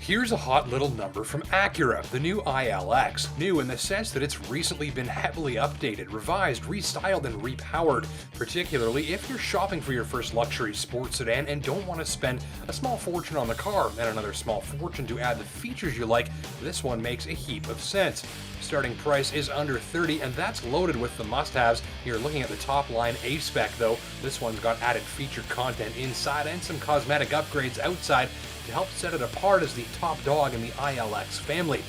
Here's a hot little number from Acura, the new ILX. New in the sense that it's recently been heavily updated, revised, restyled, and repowered. Particularly if you're shopping for your first luxury sports sedan and don't want to spend a small fortune on the car and another small fortune to add the features you like, this one makes a heap of sense. Starting price is under $30, and that's loaded with the must-haves. You're looking at the top line A-SPEC though. This one's got added featured content inside and some cosmetic upgrades outside to help set it apart as the top dog in the ILX family.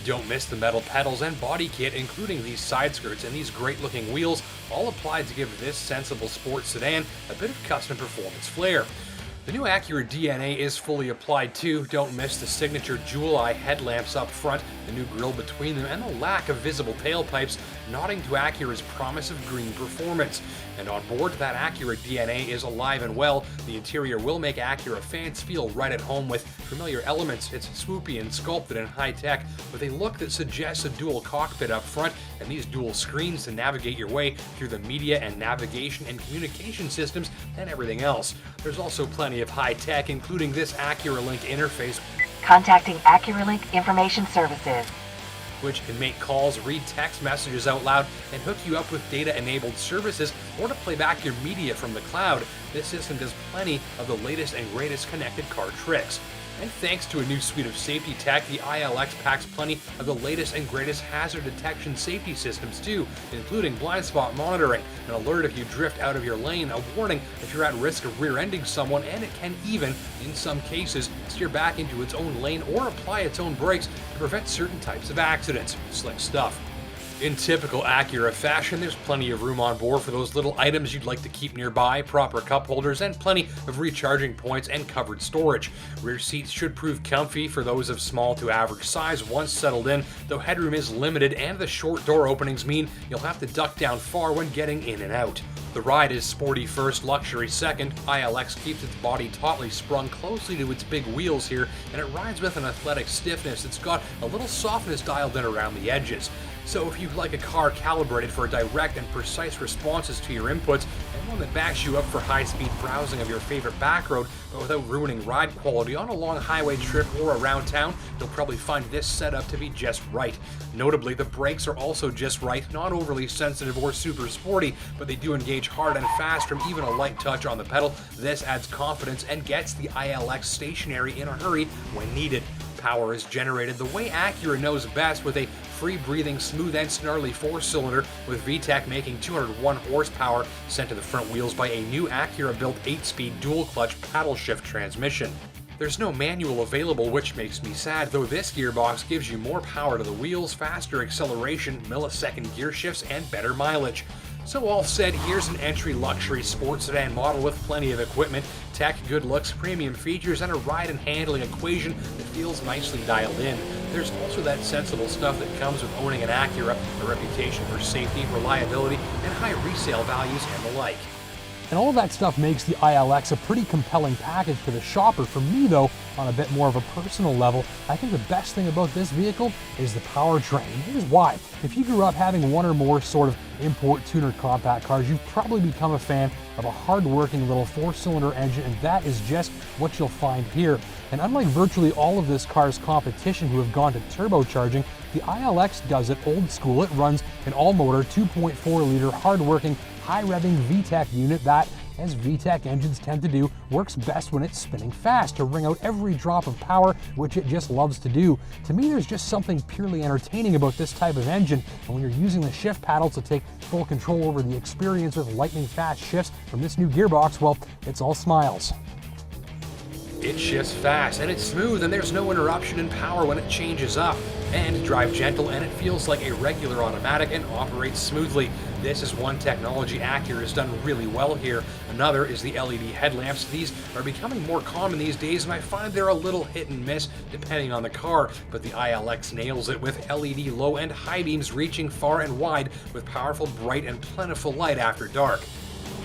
Don't miss the metal pedals and body kit, including these side skirts and these great looking wheels, all applied to give this sensible sports sedan a bit of custom performance flair. The new Acura DNA is fully applied too. Don't miss the signature jewel-eye headlamps up front, the new grille between them, and the lack of visible tailpipes, nodding to Acura's promise of green performance. And on board, that Acura DNA is alive and well. The interior will make Acura fans feel right at home with familiar elements. It's swoopy and sculpted in high tech, with a look that suggests a dual cockpit up front and these dual screens to navigate your way through the media and navigation and communication systems and everything else. There's also plenty of high tech, including this Acura Link interface. Contacting Acura Link Information Services, which can make calls, read text messages out loud, and hook you up with data-enabled services or to play back your media from the cloud. This system does plenty of the latest and greatest connected car tricks. And thanks to a new suite of safety tech, the ILX packs plenty of the latest and greatest hazard detection safety systems too, including blind spot monitoring, an alert if you drift out of your lane, a warning if you're at risk of rear-ending someone, and it can even, in some cases, steer back into its own lane or apply its own brakes to prevent certain types of accidents. Slick stuff. In typical Acura fashion, there's plenty of room on board for those little items you'd like to keep nearby, proper cup holders, and plenty of recharging points and covered storage. Rear seats should prove comfy for those of small to average size once settled in, though headroom is limited and the short door openings mean you'll have to duck down far when getting in and out. The ride is sporty first, luxury second. ILX keeps its body tautly sprung closely to its big wheels here, and it rides with an athletic stiffness that's got a little softness dialed in around the edges. So if you'd like a car calibrated for direct and precise responses to your inputs, and one that backs you up for high-speed browsing of your favorite back road, but without ruining ride quality on a long highway trip or around town, you'll probably find this setup to be just right. Notably, the brakes are also just right, not overly sensitive or super sporty, but they do engage hard and fast from even a light touch on the pedal. This adds confidence and gets the ILX stationary in a hurry when needed. Power is generated the way Acura knows best, with a free-breathing, smooth and snarly 4-cylinder, with VTEC making 201 horsepower sent to the front wheels by a new Acura-built 8-speed dual-clutch paddle-shift transmission. There's no manual available, which makes me sad, though this gearbox gives you more power to the wheels, faster acceleration, millisecond gear shifts, and better mileage. So all said, here's an entry luxury sports sedan model with plenty of equipment, tech, good looks, premium features, and a ride and handling equation that feels nicely dialed in. There's also that sensible stuff that comes with owning an Acura, a reputation for safety, reliability, and high resale values and the like. And all of that stuff makes the ILX a pretty compelling package for the shopper. For me though, on a bit more of a personal level, I think the best thing about this vehicle is the powertrain. Here's why. If you grew up having one or more sort of import tuner compact cars, you've probably become a fan of a hard-working little 4-cylinder engine, and that is just what you'll find here. And unlike virtually all of this car's competition who have gone to turbocharging, the ILX does it old school. It runs an all-motor 2.4-liter hard-working high-revving VTEC unit that, as VTEC engines tend to do, works best when it's spinning fast to wring out every drop of power, which it just loves to do. To me, there's just something purely entertaining about this type of engine, and when you're using the shift paddle to take full control over the experience with lightning-fast shifts from this new gearbox, well, it's all smiles. It shifts fast, and it's smooth, and there's no interruption in power when it changes up. And drive gentle, and it feels like a regular automatic and operates smoothly. This is one technology Acura has done really well here. Another is the LED headlamps. These are becoming more common these days, and I find they're a little hit and miss depending on the car, but the ILX nails it with LED low and high beams reaching far and wide with powerful, bright, and plentiful light after dark.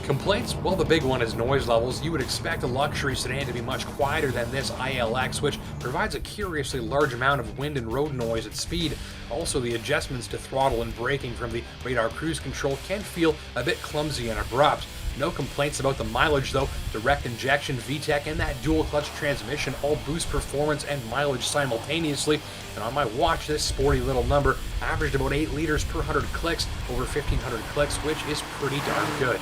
Complaints? Well, the big one is noise levels. You would expect a luxury sedan to be much quieter than this ILX, which provides a curiously large amount of wind and road noise at speed. Also, the adjustments to throttle and braking from the radar cruise control can feel a bit clumsy and abrupt. No complaints about the mileage though. Direct injection, VTEC, and that dual clutch transmission all boost performance and mileage simultaneously. And on my watch, this sporty little number averaged about 8 liters per 100 clicks, over 1,500 clicks, which is pretty darn good.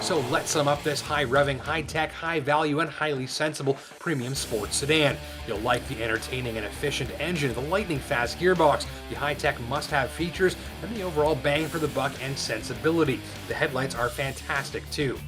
So let's sum up this high-revving, high-tech, high-value, and highly sensible premium sports sedan. You'll like the entertaining and efficient engine, the lightning-fast gearbox, the high-tech must-have features, and the overall bang for the buck and sensibility. The headlights are fantastic too.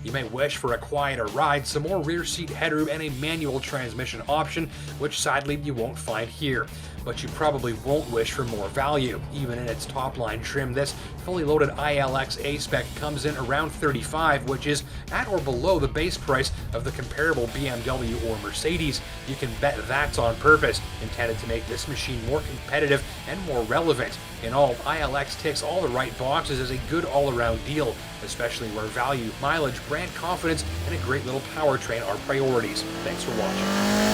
You may wish for a quieter ride, some more rear seat headroom, and a manual transmission option, which sadly you won't find here. But you probably won't wish for more value. Even in its top-line trim, this fully loaded ILX A-SPEC comes in around $35, which is at or below the base price of the comparable BMW or Mercedes. You can bet that's on purpose, intended to make this machine more competitive and more relevant. In all, ILX ticks all the right boxes as a good all-around deal, especially where value, mileage, brand confidence, and a great little powertrain are priorities. Thanks for watching.